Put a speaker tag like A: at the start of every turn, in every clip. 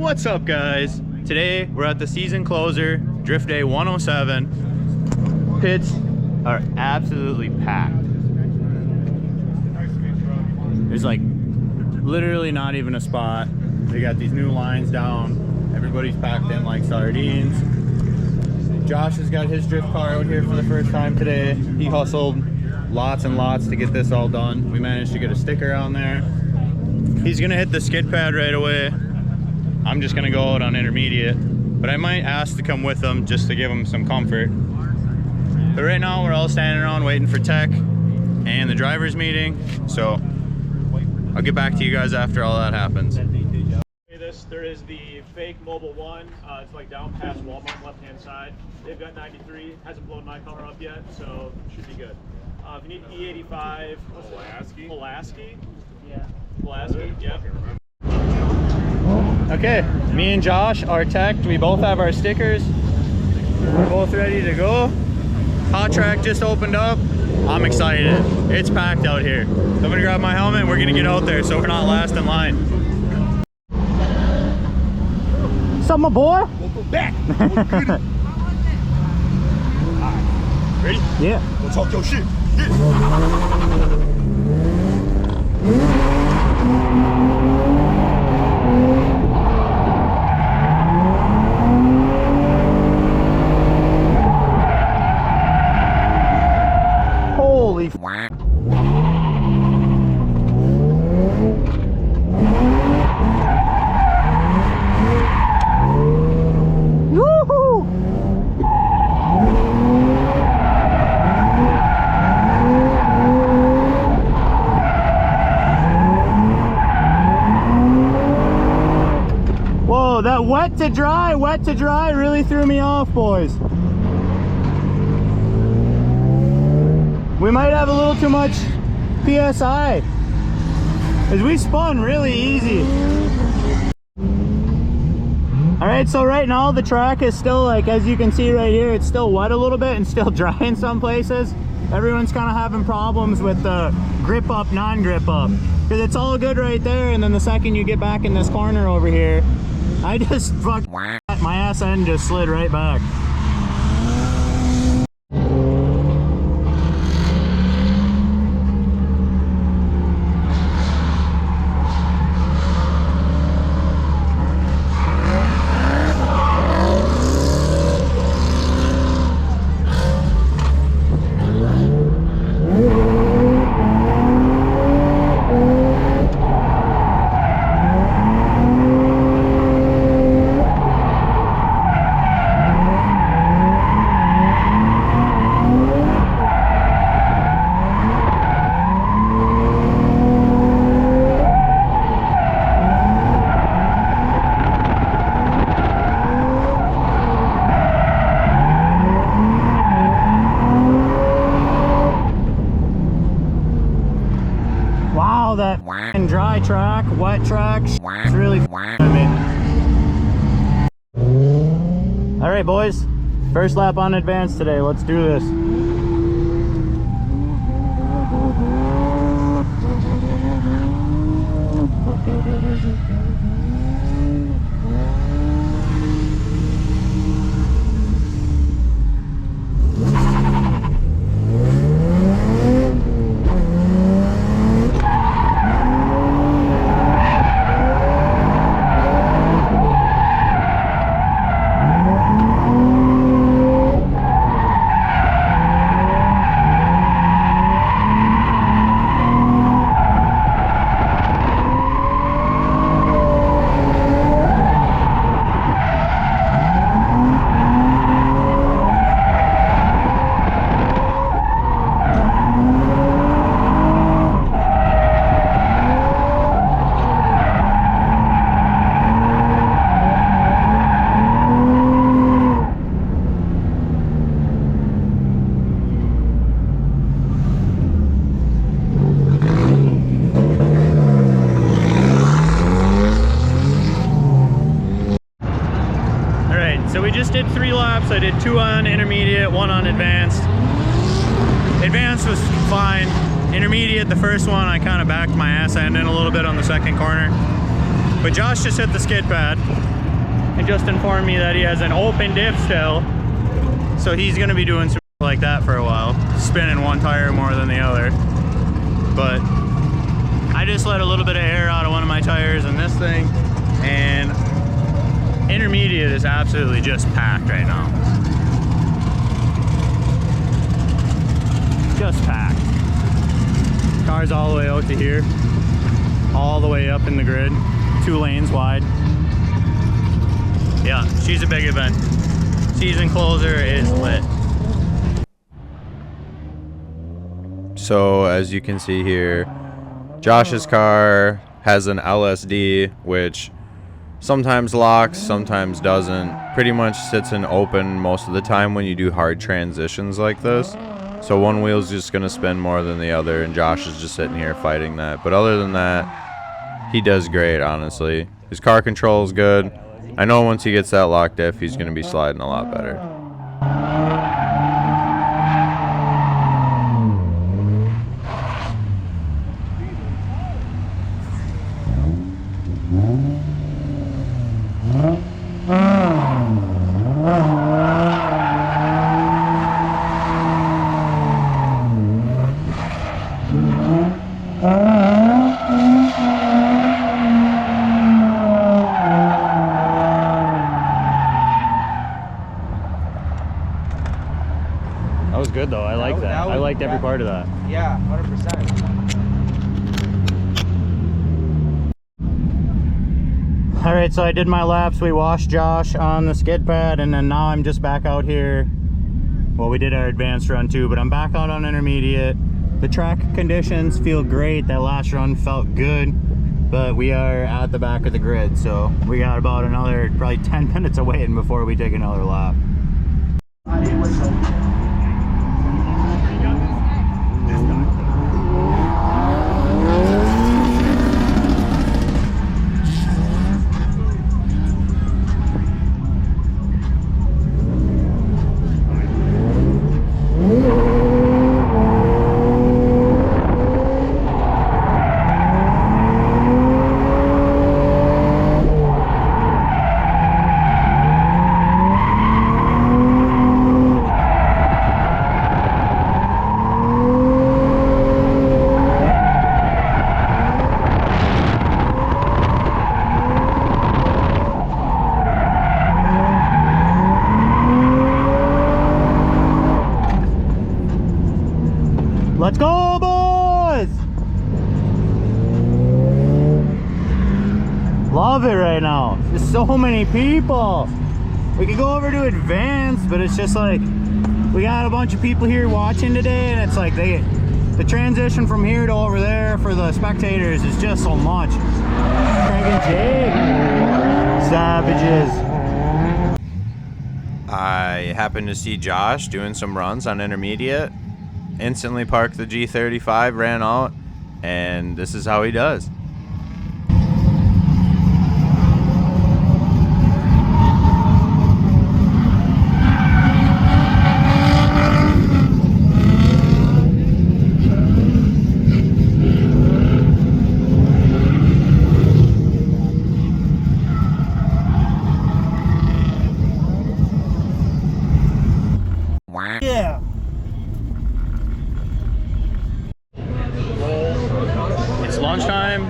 A: What's up, guys? Today we're at the season closer, Drift Day 107. Pits are absolutely packed. There's like literally not even a spot. They got these new lines down. Everybody's packed in like sardines. Josh has got his drift car out here for the first time today. He hustled lots and lots to get this all done. We managed to get a sticker on there. He's gonna hit the skid pad right away. I'm just gonna go out on intermediate, but I might ask to come with him just to give him some comfort. But right now we're all standing around waiting for tech and the driver's meeting. So I'll get back to you guys after all that happens.
B: There is the fake Mobile One. It's like down past Walmart, left hand side. They've got 93. Hasn't blown my car up yet, so should be good. If you need E85, Pulaski. Yeah. Pulaski. Yep.
A: Okay, me and Josh are teched. We both have our stickers. We're both ready to go. Hot track just opened up. I'm excited. It's packed out here. So I'm gonna grab my helmet and we're gonna get out there so we're not last in line. What's up, my boy?
C: Welcome back. Alright, ready?
A: Yeah.
C: Go talk your shit. Yeah.
A: Holy f***. Woohoo! Whoa, that wet to dry really threw me off, boys. We might have a little too much PSI, as we spun really easy. All right, so right now the track is still, like, as you can see right here, it's still wet a little bit and still dry in some places. Everyone's kind of having problems with the grip up, non-grip up, because it's all good right there, and then the second you get back in this corner over here, I just fucking, my ass end just slid right back. Wow, that dry track, wet track, it's really I mean. All right, boys, first lap on advance today. Let's do this. So we just did 3 laps. I did 2 on intermediate, 1 on advanced. Advanced was fine. Intermediate, the first one, I kind of backed my ass end in a little bit on the second corner. But Josh just hit the skid pad. and just informed me that he has an open diff still. So he's gonna be doing some like that for a while, spinning one tire more than the other. But I just let a little bit of air out of one of my tires in this thing, and intermediate is absolutely just packed right now. Just packed. Car's all the way out to here, all the way up in the grid, 2 lanes wide. Yeah, she's a big event. Season closer is lit. So as you can see here, Josh's car has an LSD, which sometimes locks, sometimes doesn't. Pretty much sits in open most of the time when you do hard transitions like this. So one wheel's just gonna spin more than the other, and Josh is just sitting here fighting that. But other than that, he does great, honestly. His car control is good. I know once he gets that lock diff, he's gonna be sliding a lot better. That was good though. I like that. I liked every part of that.
D: Yeah, 100%.
A: All right, so I did my laps. We washed Josh on the skid pad, and then now I'm just back out here. Well, we did our advanced run too, but I'm back out on intermediate. The track conditions feel great. That last run felt good, but we are at the back of the grid, so we got about another probably 10 minutes of waiting before we take another lap. Let's go, boys! Love it right now. There's so many people. We could go over to advanced, but it's just like we got a bunch of people here watching today, and it's like the transition from here to over there for the spectators is just so much. Craig and Jake, savages. I happened to see Josh doing some runs on intermediate. Instantly parked the G35, ran out, and this is how he does.
D: Yeah.
A: Lunchtime.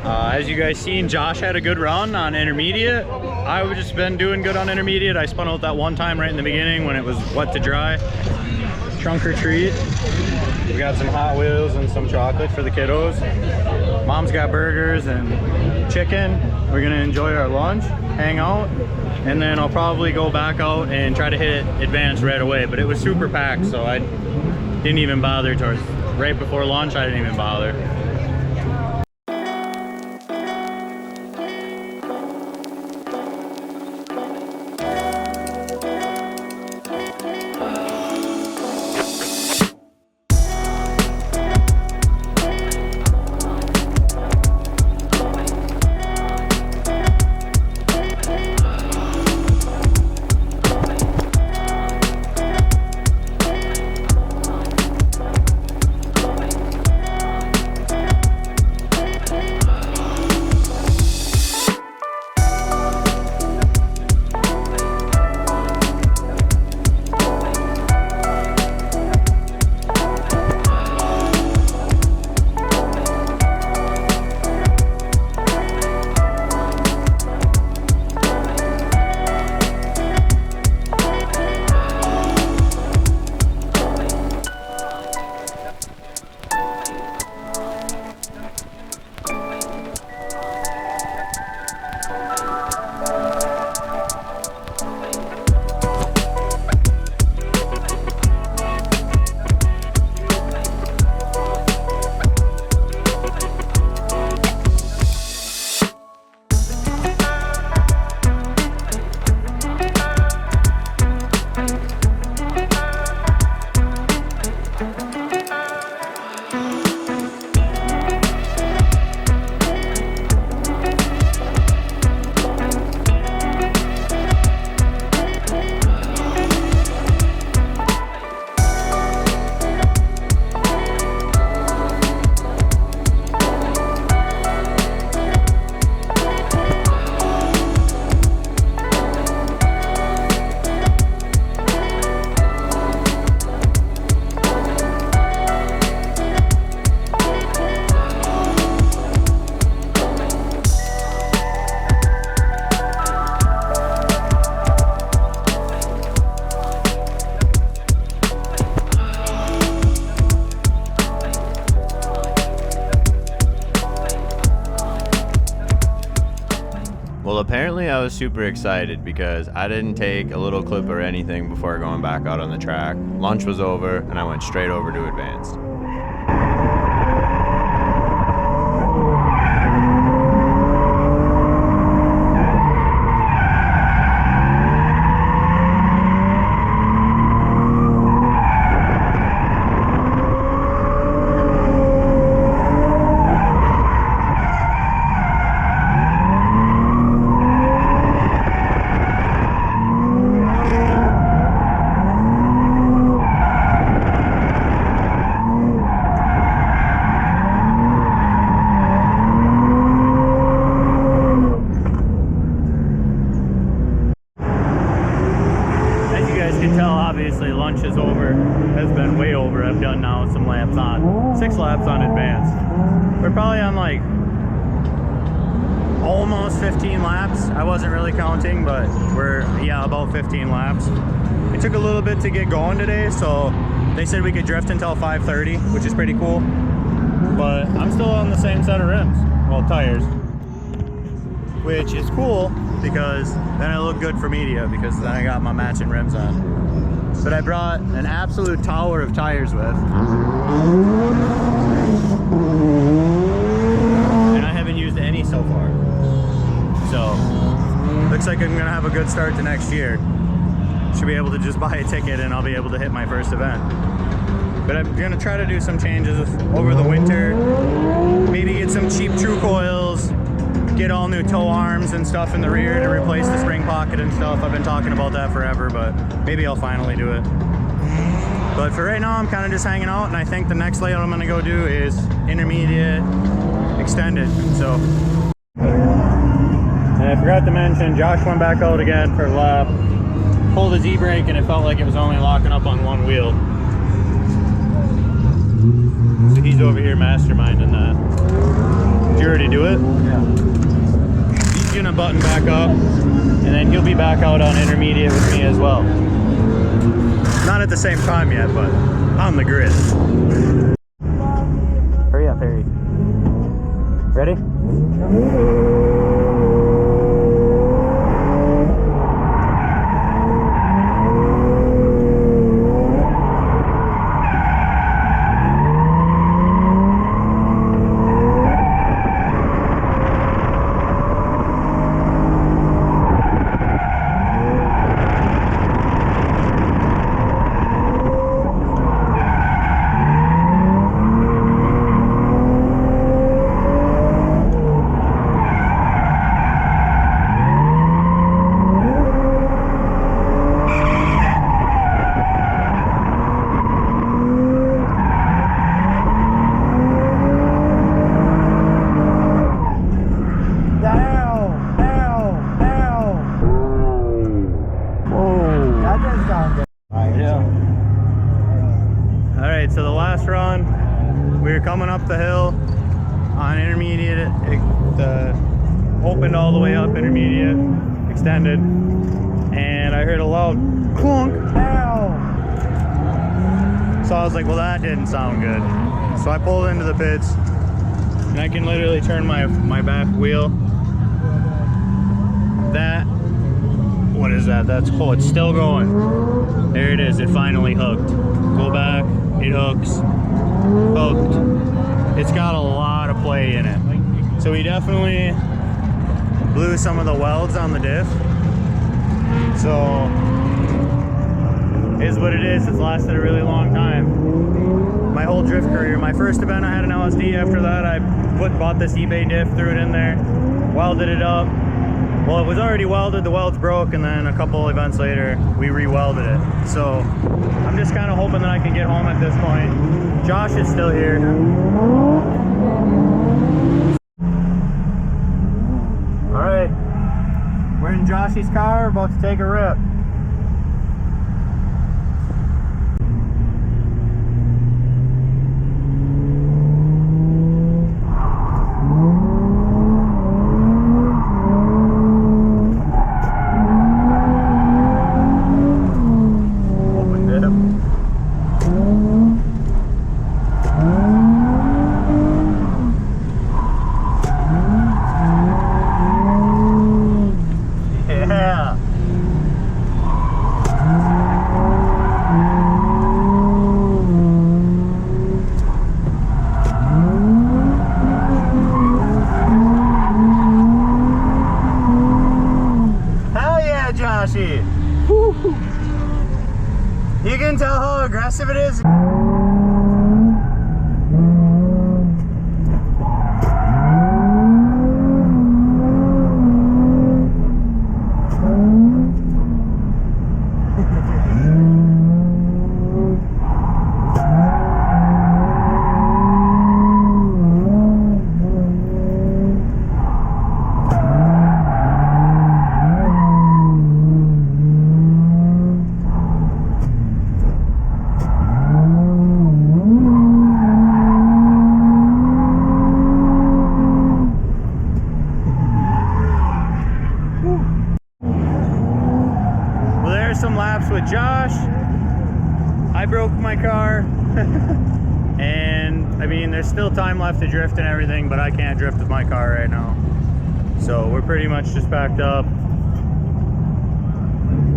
A: As you guys seen, Josh had a good run on intermediate. I've just been doing good on intermediate. I spun out that one time right in the beginning when it was wet to dry. Trunk or treat. We got some Hot Wheels and some chocolate for the kiddos. Mom's got burgers and chicken. We're gonna enjoy our lunch, hang out, and then I'll probably go back out and try to hit advance right away. But it was super packed, so I didn't even bother towards right before lunch. I didn't even bother. Well, apparently I was super excited because I didn't take a little clip or anything before going back out on the track. Lunch was over and I went straight over to advanced. Obviously lunch is over, has been way over. I've done now some laps on, 6 laps on advanced. We're probably on like almost 15 laps. I wasn't really counting, but we're, yeah, about 15 laps. It took a little bit to get going today, so they said we could drift until 5:30, which is pretty cool. But I'm still on the same set of rims, well, tires, which is cool because then I look good for media because then I got my matching rims on. But I brought an absolute tower of tires with. And I haven't used any so far. So, looks like I'm gonna have a good start to next year. Should be able to just buy a ticket and I'll be able to hit my first event. But I'm gonna try to do some changes over the winter. Maybe get some cheap true coils, get all new tow arms and stuff in the rear to replace the spring pocket and stuff. I've been talking about that forever, but maybe I'll finally do it. But for right now, I'm kind of just hanging out, and I think the next layout I'm gonna go do is intermediate extended. So, and I forgot to mention, Josh went back out again for a lap, pulled his e-brake, and it felt like it was only locking up on one wheel. So he's over here masterminding that. Did you already do it?
C: Yeah.
A: He's gonna button back up, and then he'll be back out on intermediate with me as well. Not at the same time yet, but on the grid. Hurry up, Harry. Ready? Alright, so the last run, we were coming up the hill on intermediate, opened all the way up, intermediate, extended, and I heard a loud clunk. So I was like, well, that didn't sound good. So I pulled into the pits, and I can literally turn my back wheel. That, what is that? That's, oh, it's still going. There it is, it finally hooked. Go back, it hooks, hooked. It's got a lot of play in it. So we definitely blew some of the welds on the diff. So, is what it is. It's lasted a really long time. My whole drift career. My first event I had an LSD. After that I bought this eBay diff, threw it in there, welded it up. Well, it was already welded, the welds broke, and then a couple events later we re-welded it. So I'm just kind of hoping that I can get home at this point. Josh is still here. Alright, we're in Joshy's car, about to take a rip.
C: nice if it is.
A: Some laps with Josh. I broke my car and I mean there's still time left to drift and everything, but I can't drift with my car right now, so we're pretty much just packed up.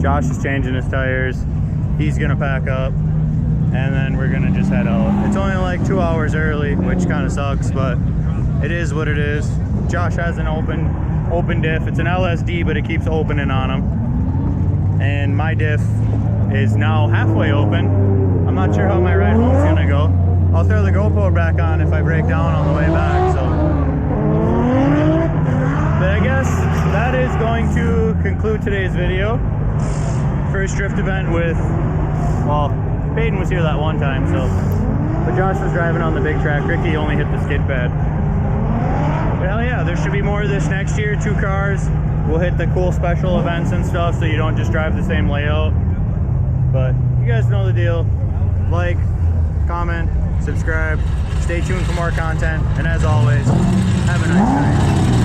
A: Josh is changing his tires, he's gonna pack up, and then we're gonna just head out. It's only like 2 hours early, which kind of sucks, but it is what it is. Josh has an open diff. It's an LSD, but it keeps opening on him. And my diff is now halfway open. I'm not sure how my ride home's gonna go. I'll throw the GoPro back on if I break down on the way back, so. But I guess that is going to conclude today's video. First drift event with, well, Peyton was here that one time, so. But Josh was driving on the big track. Ricky only hit the skid pad. But hell yeah, there should be more of this next year, 2 cars. We'll hit the cool special events and stuff so you don't just drive the same layout. But you guys know the deal. Like, comment, subscribe, stay tuned for more content, and as always, have a nice night.